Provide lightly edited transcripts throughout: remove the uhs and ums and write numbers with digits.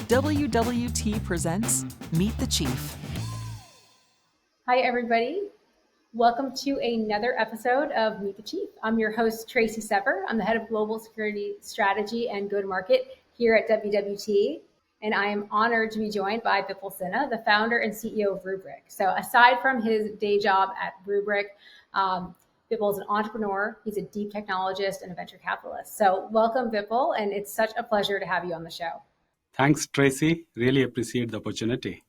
WWT presents Meet the Chief. Hi, everybody. Welcome to another episode of Meet the Chief. I'm your host, Tracy Sever. I'm the head of Global Security Strategy and Go-to-Market here at WWT. And I am honored to be joined by Vipul Sinha, the founder and CEO of Rubrik. So aside from his day job at Rubrik, Vipul is an entrepreneur, he's a deep technologist, and a venture capitalist. So welcome, Vipul, and it's such a pleasure to have you on the show. Thanks, Tracy. Really appreciate the opportunity.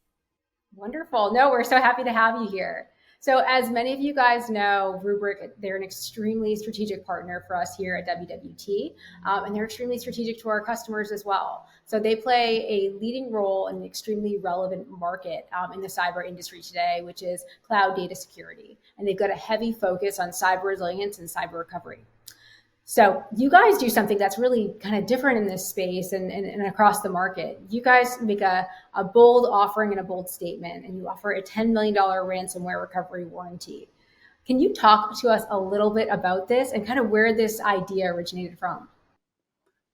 Wonderful. No, we're so happy to have you here. So as many of you guys know, Rubrik, they're an extremely strategic partner for us here at WWT, and they're extremely strategic to our customers as well. So they play a leading role in an extremely relevant market in the cyber industry today, which is cloud data security. And they've got a heavy focus on cyber resilience and cyber recovery. So you guys do something that's really kind of different in this space and across the market. You guys make a bold offering and a bold statement, and you offer a $10 million ransomware recovery warranty. Can you talk to us a little bit about this and kind of where this idea originated from?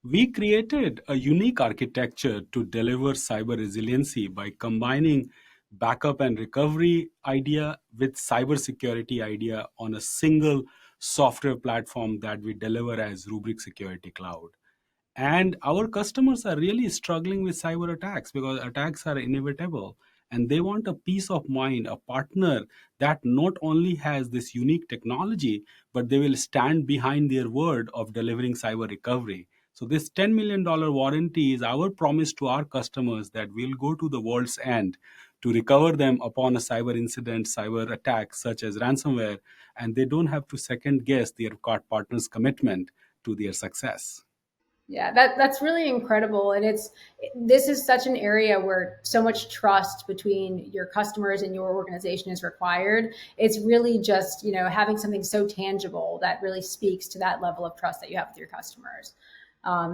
We created a unique architecture to deliver cyber resiliency by combining backup and recovery idea with cybersecurity idea on a single software platform that we deliver as Rubrik Security Cloud. And our customers are really struggling with cyber attacks because attacks are inevitable. And they want a peace of mind, a partner that not only has this unique technology, but they will stand behind their word of delivering cyber recovery. So this $10 million warranty is our promise to our customers that we'll go to the world's end to recover them upon a cyber incident, cyber attack, such as ransomware, and they don't have to second guess their partner's commitment to their success. Yeah, that's really incredible. And this is such an area where so much trust between your customers and your organization is required. It's really just, having something so tangible that really speaks to that level of trust that you have with your customers.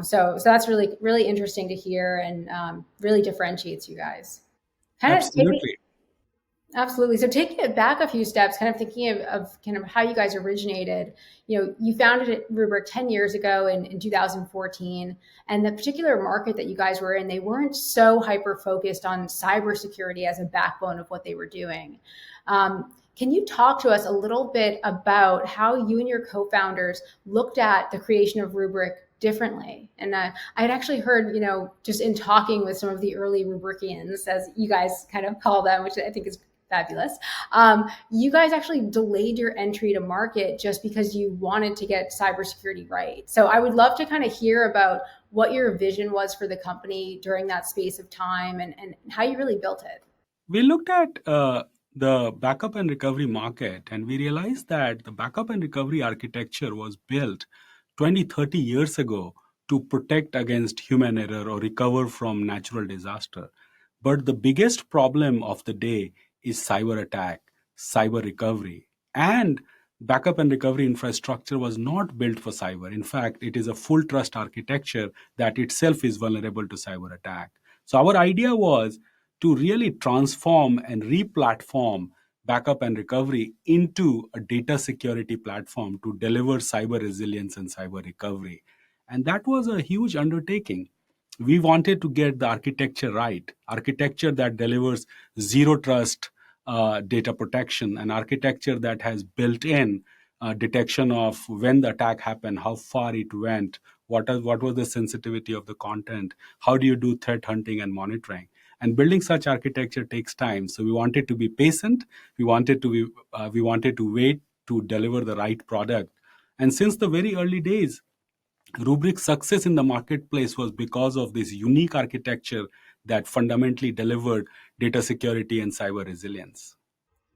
So that's really, really interesting to hear and really differentiates you guys. Absolutely. So taking it back a few steps, kind of thinking of kind of how you guys originated, you founded Rubrik 10 years ago in 2014, and the particular market that you guys were in, they weren't so hyper-focused on cybersecurity as a backbone of what they were doing. Can you talk to us a little bit about how you and your co-founders looked at the creation of Rubrik differently? And I had actually heard, just in talking with some of the early Rubrikians, as you guys kind of call them, which I think is fabulous. You guys actually delayed your entry to market just because you wanted to get cybersecurity right. So I would love to kind of hear about what your vision was for the company during that space of time and how you really built it. We looked at the backup and recovery market, and we realized that the backup and recovery architecture was built 20, 30 years ago to protect against human error or recover from natural disaster. But the biggest problem of the day is cyber attack, cyber recovery. And backup and recovery infrastructure was not built for cyber. In fact, it is a full trust architecture that itself is vulnerable to cyber attack. So our idea was to really transform and re-platform backup and recovery into a data security platform to deliver cyber resilience and cyber recovery. And that was a huge undertaking. We wanted to get the architecture right, architecture that delivers zero trust data protection, an architecture that has built-in detection of when the attack happened, how far it went, what was the sensitivity of the content, how do you do threat hunting and monitoring. And building such architecture takes time. So we wanted to be patient. We wanted to wait to deliver the right product. And since the very early days, Rubrik's success in the marketplace was because of this unique architecture that fundamentally delivered data security and cyber resilience.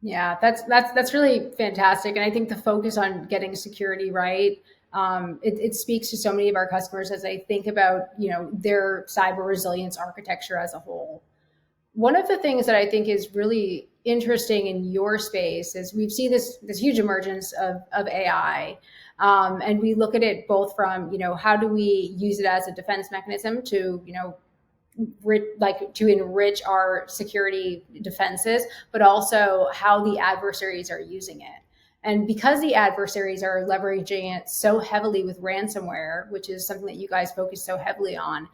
Yeah, that's really fantastic. And I think the focus on getting security right, it speaks to so many of our customers as they think about, their cyber resilience architecture as a whole. One of the things that I think is really interesting in your space is we've seen this huge emergence of AI. And we look at it both from, how do we use it as a defense mechanism to, to enrich our security defenses, but also how the adversaries are using it. And because the adversaries are leveraging it so heavily with ransomware, which is something that you guys focus so heavily on,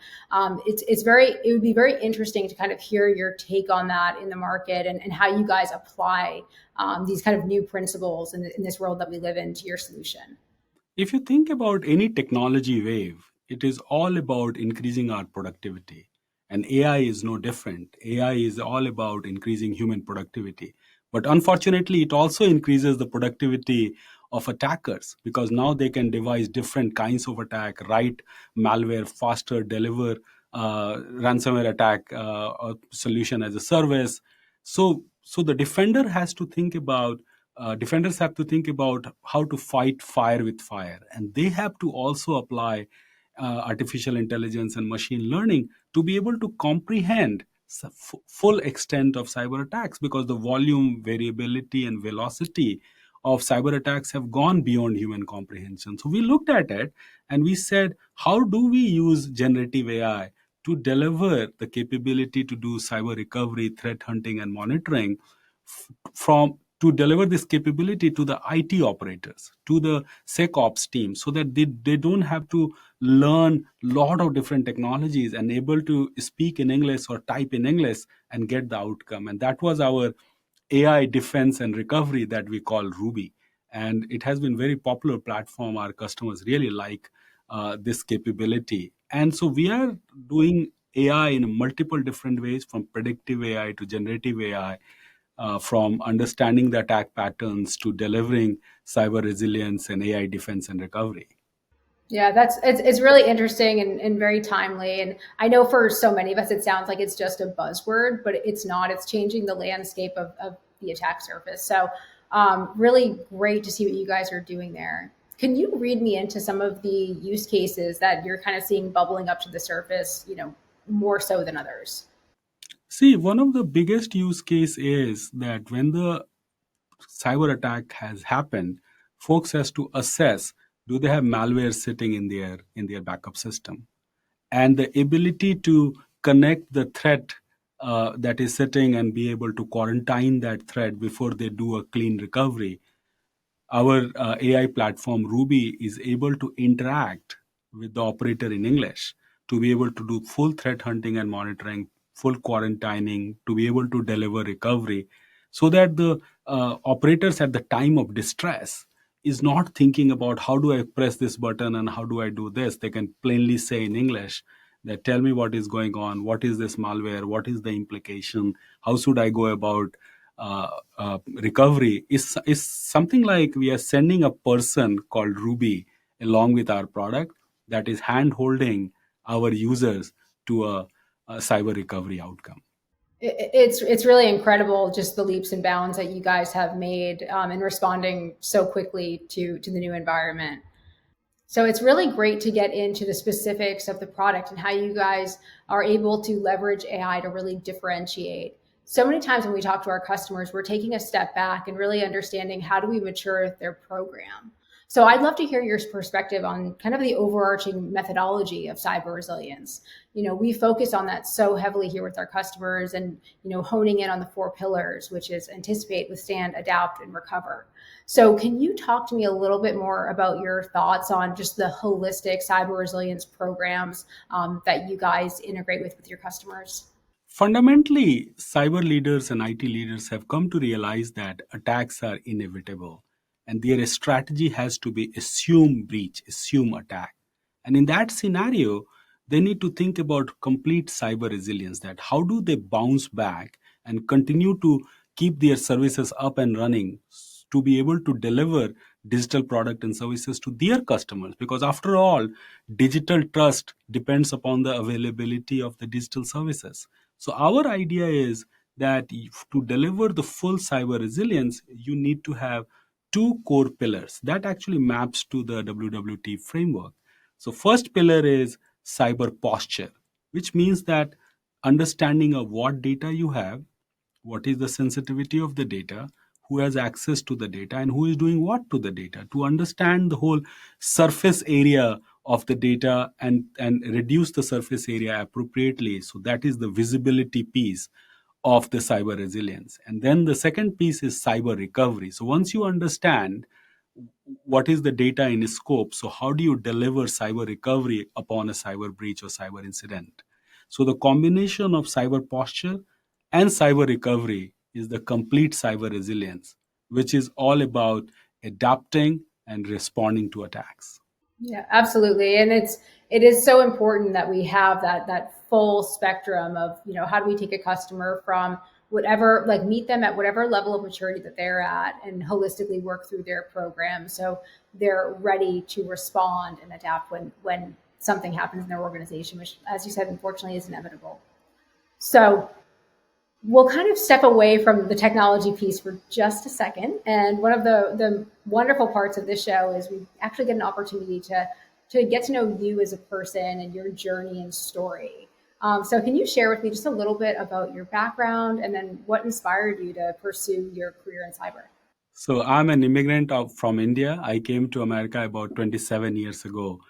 it would be very interesting to kind of hear your take on that in the market, and how you guys apply these kind of new principles in this world that we live in to your solution. If you think about any technology wave, it is all about increasing our productivity. And AI is no different. AI is all about increasing human productivity. But unfortunately, it also increases the productivity of attackers, because now they can devise different kinds of attack, write malware faster, deliver ransomware attack solution as a service. So the defenders have to think about how to fight fire with fire, and they have to also apply artificial intelligence and machine learning to be able to comprehend full extent of cyber attacks, because the volume, variability, and velocity of cyber attacks have gone beyond human comprehension. So we looked at it and we said, how do we use generative AI to deliver the capability to do cyber recovery, threat hunting, and monitoring, from to deliver this capability to the IT operators, to the SecOps team, so that they don't have to learn a lot of different technologies and able to speak in English or type in English and get the outcome. And that was our AI defense and recovery that we call Ruby. And it has been very popular platform. Our customers really like this capability. And so we are doing AI in multiple different ways, from predictive AI to generative AI, from understanding the attack patterns to delivering cyber resilience and AI defense and recovery. Yeah, it's really interesting and very timely. And I know for so many of us, it sounds like it's just a buzzword, but it's not. It's changing the landscape of the attack surface. So really great to see what you guys are doing there. Can you read me into some of the use cases that you're kind of seeing bubbling up to the surface, more so than others? See, one of the biggest use case is that when the cyber attack has happened, folks has to assess, do they have malware sitting in their backup system, and the ability to connect the threat that is sitting and be able to quarantine that threat before they do a clean recovery. Our AI platform Ruby is able to interact with the operator in English to be able to do full threat hunting and monitoring, full quarantining, to be able to deliver recovery, so that the operators at the time of distress is not thinking about how do I press this button and how do I do this. They can plainly say in English that, tell me what is going on, what is this malware, what is the implication, how should I go about recovery. Is something like we are sending a person called Ruby along with our product that is hand holding our users to a cyber recovery outcome. It's really incredible, just the leaps and bounds that you guys have made in responding so quickly to the new environment. So it's really great to get into the specifics of the product and how you guys are able to leverage AI to really differentiate. So many times when we talk to our customers, we're taking a step back and really understanding, how do we mature their program. So I'd love to hear your perspective on kind of the overarching methodology of cyber resilience. We focus on that so heavily here with our customers, and, honing in on the 4 pillars, which is anticipate, withstand, adapt, and recover. So can you talk to me a little bit more about your thoughts on just the holistic cyber resilience programs that you guys integrate with your customers? Fundamentally, cyber leaders and IT leaders have come to realize that attacks are inevitable, and their strategy has to be assume breach, assume attack. And in that scenario, they need to think about complete cyber resilience, that how do they bounce back and continue to keep their services up and running, to be able to deliver digital product and services to their customers. Because after all, digital trust depends upon the availability of the digital services. So our idea is that to deliver the full cyber resilience, you need to have 2 core pillars that actually maps to the WWT framework. So first pillar is cyber posture, which means that understanding of what data you have, what is the sensitivity of the data, who has access to the data, and who is doing what to the data, to understand the whole surface area of the data, and reduce the surface area appropriately. So that is the visibility piece of the cyber resilience. And then the second piece is cyber recovery. So once you understand what is the data in scope, so how do you deliver cyber recovery upon a cyber breach or cyber incident? So the combination of cyber posture and cyber recovery is the complete cyber resilience, which is all about adapting and responding to attacks. Yeah, absolutely. And it is so important that we have that full spectrum of, how do we take a customer from whatever, like meet them at whatever level of maturity that they're at and holistically work through their program so they're ready to respond and adapt when something happens in their organization, which, as you said, unfortunately is inevitable. So we'll kind of step away from the technology piece for just a second. And one of the wonderful parts of this show is we actually get an opportunity to get to know you as a person and your journey and story. So can you share with me just a little bit about your background and then what inspired you to pursue your career in cyber? So I'm an immigrant from India. I came to America about 27 years ago,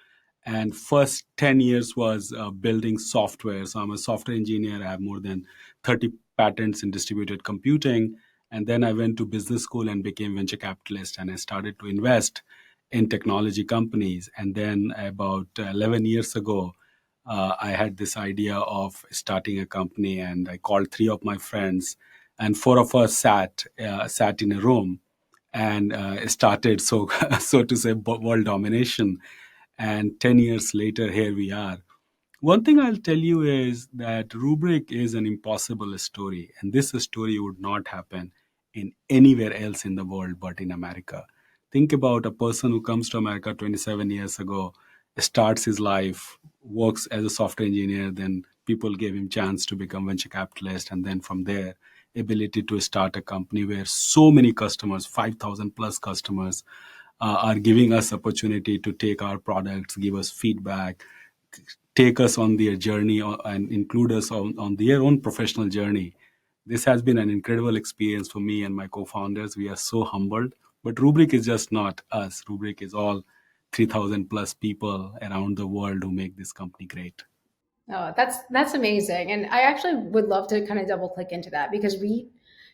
and first 10 years was building software. So I'm a software engineer. I have more than 30 patents in distributed computing. And then I went to business school and became venture capitalist, and I started to invest in technology companies. And then about 11 years ago, I had this idea of starting a company, and I called three of my friends, and four of us sat in a room and started, so so to say, world domination. And 10 years later, here we are. One thing I'll tell you is that Rubrik is an impossible story, and this story would not happen in anywhere else in the world but in America. Think about a person who comes to America 27 years ago, starts his life, works as a software engineer, then people gave him chance to become venture capitalist, and then from there, ability to start a company where so many customers, 5,000 plus customers, are giving us opportunity to take our products, give us feedback, take us on their journey, and include us on their own professional journey. This has been an incredible experience for me and my co-founders. We are so humbled. But Rubrik is just not us. Rubrik is all 3,000 plus people around the world who make this company great. Oh, that's amazing. And I actually would love to kind of double click into that because we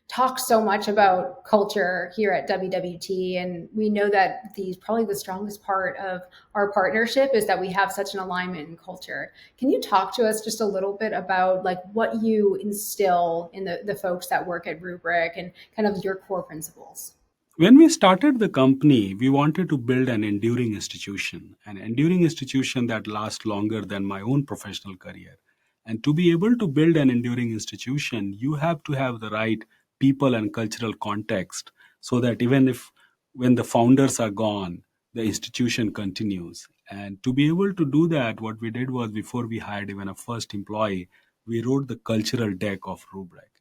talk so much about culture here at WWT, and we know that probably the strongest part of our partnership is that we have such an alignment in culture. Can you talk to us just a little bit about like what you instill in the folks that work at Rubrik and kind of your core principles? When we started the company, we wanted to build an enduring institution that lasts longer than my own professional career. And to be able to build an enduring institution, you have to have the right people and cultural context so that even if when the founders are gone, the institution continues. And to be able to do that, what we did was before we hired even a first employee, we wrote the cultural deck of Rubrik.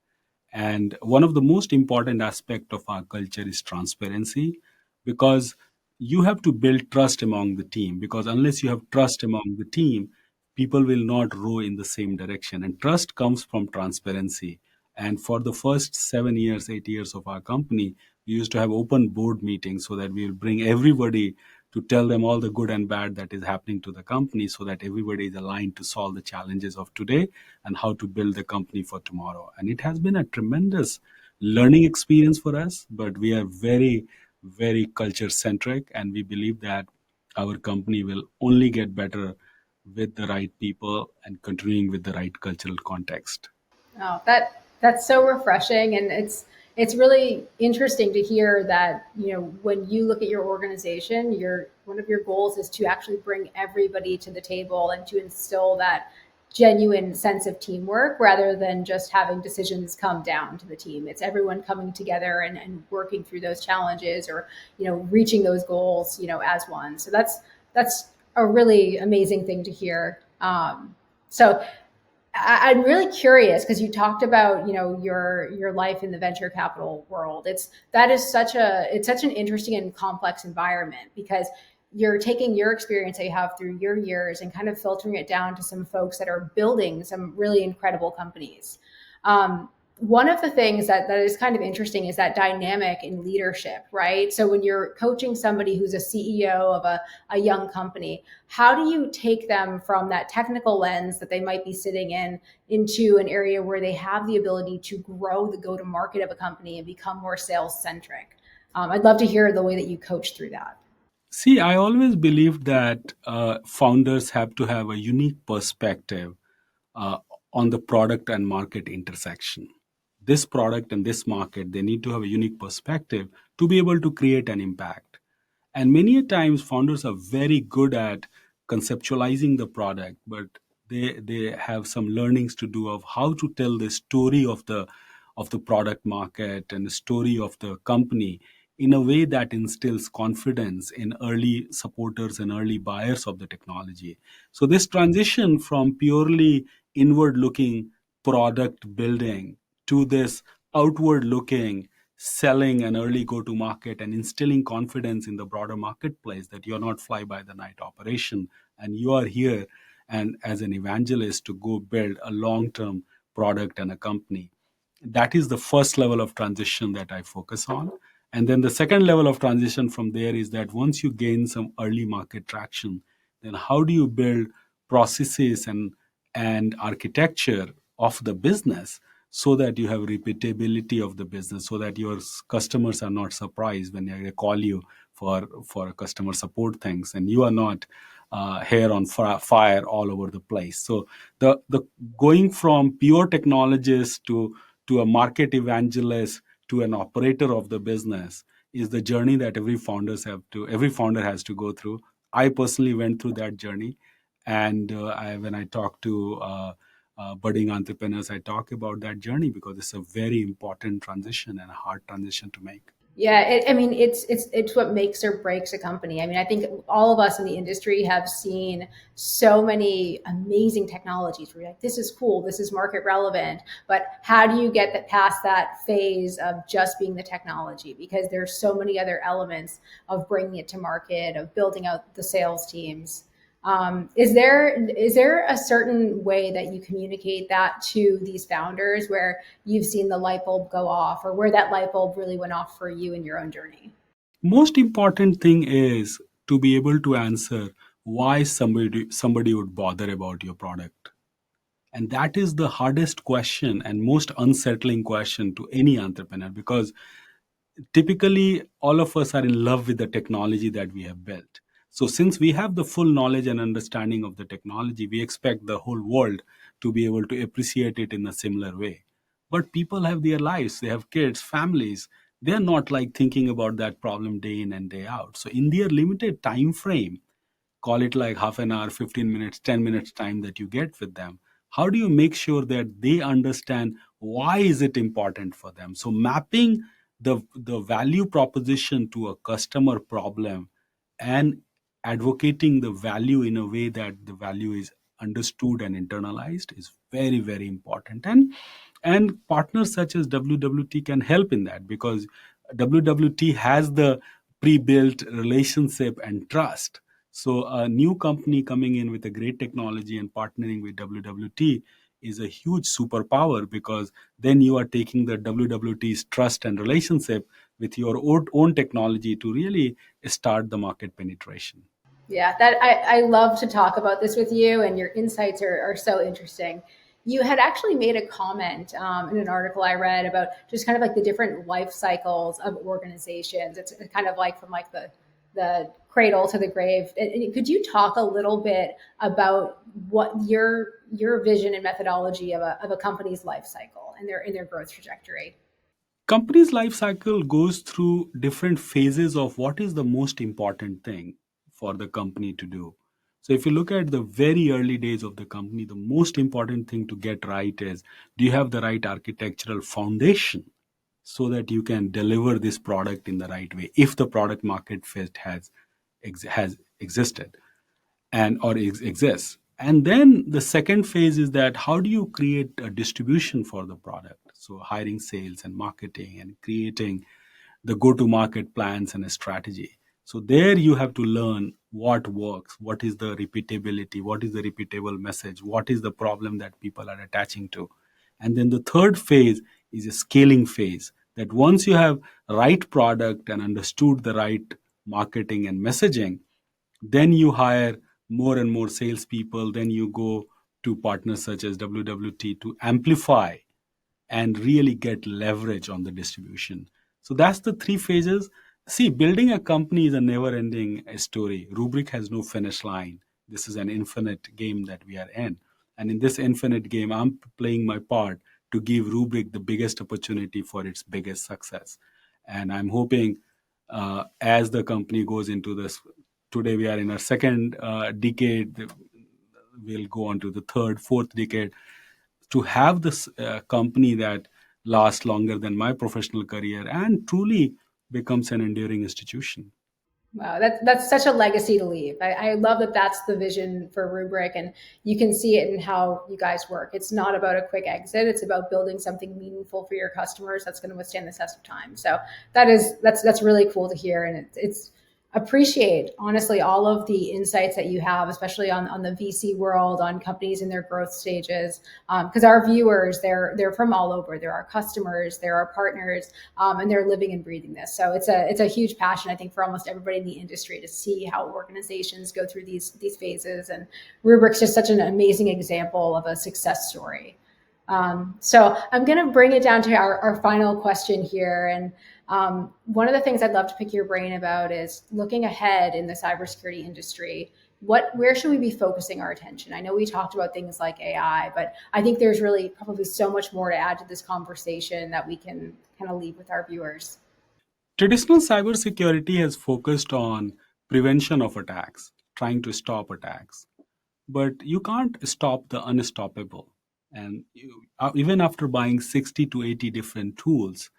And one of the most important aspect of our culture is transparency, because you have to build trust among the team, because unless you have trust among the team, people will not row in the same direction. And trust comes from transparency. And for the first 7 years, 8 years of our company, we used to have open board meetings so that we will bring everybody to tell them all the good and bad that is happening to the company so that everybody is aligned to solve the challenges of today and how to build the company for tomorrow. And it has been a tremendous learning experience for us, but we are very, very culture centric, and we believe that our company will only get better with the right people and continuing with the right cultural context. Oh, that's so refreshing, and it's really interesting to hear that when you look at your organization, one of your goals is to actually bring everybody to the table and to instill that genuine sense of teamwork rather than just having decisions come down to the team. It's everyone coming together and working through those challenges or reaching those goals as one. So that's a really amazing thing to hear. So I'm really curious because you talked about your life in the venture capital world. It's such an interesting and complex environment because you're taking your experience that you have through your years and kind of filtering it down to some folks that are building some really incredible companies. one of the things that is kind of interesting is that dynamic in leadership, right? So when you're coaching somebody who's a CEO of a young company, how do you take them from that technical lens that they might be sitting in into an area where they have the ability to grow the go-to-market of a company and become more sales-centric? I'd love to hear the way that you coach through that. See, I always believed that founders have to have a unique perspective uh, on the product and market intersection. This product and this market, they need to have a unique perspective to be able to create an impact. And many a times, founders are very good at conceptualizing the product, but they have some learnings to do of how to tell the story of the product market and the story of the company in a way that instills confidence in early supporters and early buyers of the technology. So this transition from purely inward looking product building to this outward looking selling an early go to market and instilling confidence in the broader marketplace that you're not fly by the night operation and you are here and as an evangelist to go build a long term product and a company. That is the first level of transition that I focus on. And then the second level of transition from there is that once you gain some early market traction, then how do you build processes and architecture of the business so that you have repeatability of the business, so that your customers are not surprised when they call you for customer support things, and you are not hair on fire all over the place. So the going from pure technologist to a market evangelist to an operator of the business is the journey that every founder has to go through. I personally went through that journey, and when I talk to budding entrepreneurs, I talk about that journey because it's a very important transition and a hard transition to make. Yeah, I mean, it's what makes or breaks a company. I mean, I think all of us in the industry have seen so many amazing technologies where you're like, this is cool, this is market relevant, but how do you get that past that phase of just being the technology? Because there's so many other elements of bringing it to market, of building out the sales teams. Is there a certain way that you communicate that to these founders where you've seen the light bulb go off, or where that light bulb really went off for you in your own journey? Most important thing is to be able to answer why somebody would bother about your product. And that is the hardest question and most unsettling question to any entrepreneur because typically all of us are in love with the technology that we have built. So since we have the full knowledge and understanding of the technology, we expect the whole world to be able to appreciate it in a similar way. But people have their lives, they have kids, families. They're not like thinking about that problem day in and day out. So in their limited time frame, call it like half an hour, 15 minutes, 10 minutes time that you get with them, how do you make sure that they understand why is it important for them? So mapping the value proposition to a customer problem and advocating the value in a way that the value is understood and internalized is very very important. And partners such as WWT can help in that because WWT has the pre-built relationship and trust. So a new company coming in with a great technology and partnering with WWT is a huge superpower because then you are taking the WWT's trust and relationship with your own technology to really start the market penetration. Yeah, that I love to talk about this with you, and your insights are so interesting. You had actually made a comment in an article I read about just kind of like the different life cycles of organizations. It's kind of like from like the cradle to the grave. And could you talk a little bit about what your vision and methodology of a company's life cycle and their growth trajectory? Company's life cycle goes through different phases of what is the most important thing for the company to do. So if you look at the very early days of the company, the most important thing to get right is, do you have the right architectural foundation so that you can deliver this product in the right way if the product market fit has existed and or exists. And then the second phase is that how do you create a distribution for the product? So hiring sales and marketing and creating the go to market plans and a strategy. So there you have to learn what works, what is the repeatability, what is the repeatable message, what is the problem that people are attaching to. And then the third phase is a scaling phase. That once you have right product and understood the right marketing and messaging, then you hire more and more salespeople. Then you go to partners such as WWT to amplify and really get leverage on the distribution. So that's the three phases. See, building a company is a never ending story. Rubrik has no finish line. This is an infinite game that we are in. And in this infinite game, I'm playing my part to give Rubrik the biggest opportunity for its biggest success. And I'm hoping as the company goes into this, today we are in our second decade, we'll go on to the third, fourth decade, to have this company that lasts longer than my professional career and truly becomes an enduring institution. Wow, that's such a legacy to leave. I love that that's the vision for Rubrik, and you can see it in how you guys work. It's not about a quick exit; it's about building something meaningful for your customers that's going to withstand the test of time. So that's really cool to hear, and it's appreciate honestly all of the insights that you have, especially on the VC world, on companies in their growth stages, because our viewers, they're from all over. They're our customers, they're our partners, and they're living and breathing this. So it's a huge passion, I think, for almost everybody in the industry to see how organizations go through these phases. And Rubrik's just such an amazing example of a success story. So I'm going to bring it down to our final question here. And one of the things I'd love to pick your brain about is looking ahead in the cybersecurity industry. Where should we be focusing our attention? I know we talked about things like AI, but I think there's really probably so much more to add to this conversation that we can kind of leave with our viewers. Traditional cybersecurity has focused on prevention of attacks, trying to stop attacks. But you can't stop the unstoppable. And even after buying 60 to 80 different tools,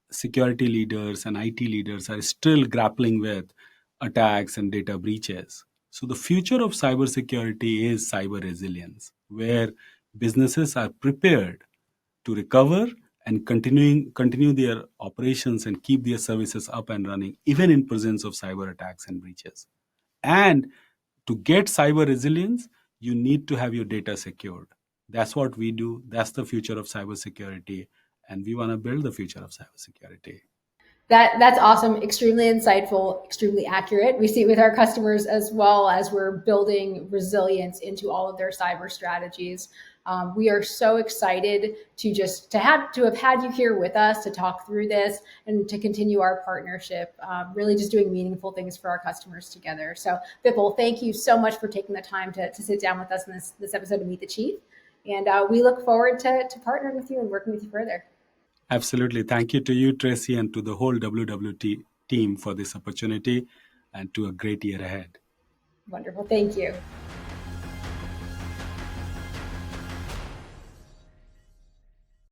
security leaders and IT leaders are still grappling with attacks and data breaches. So the future of cybersecurity is cyber resilience, where businesses are prepared to recover and continue their operations and keep their services up and running, even in presence of cyber attacks and breaches. And to get cyber resilience, you need to have your data secured. That's what we do. That's the future of cybersecurity. And we want to build the future of cybersecurity. That's awesome, extremely insightful, extremely accurate. We see it with our customers as well as we're building resilience into all of their cyber strategies. We are so excited to have had you here with us to talk through this and to continue our partnership, really just doing meaningful things for our customers together. So Vipul, thank you so much for taking the time to sit down with us in this episode of Meet the Chief. And we look forward to partnering with you and working with you further. Absolutely. Thank you to you, Tracy, and to the whole WWT team for this opportunity and to a great year ahead. Wonderful. Thank you.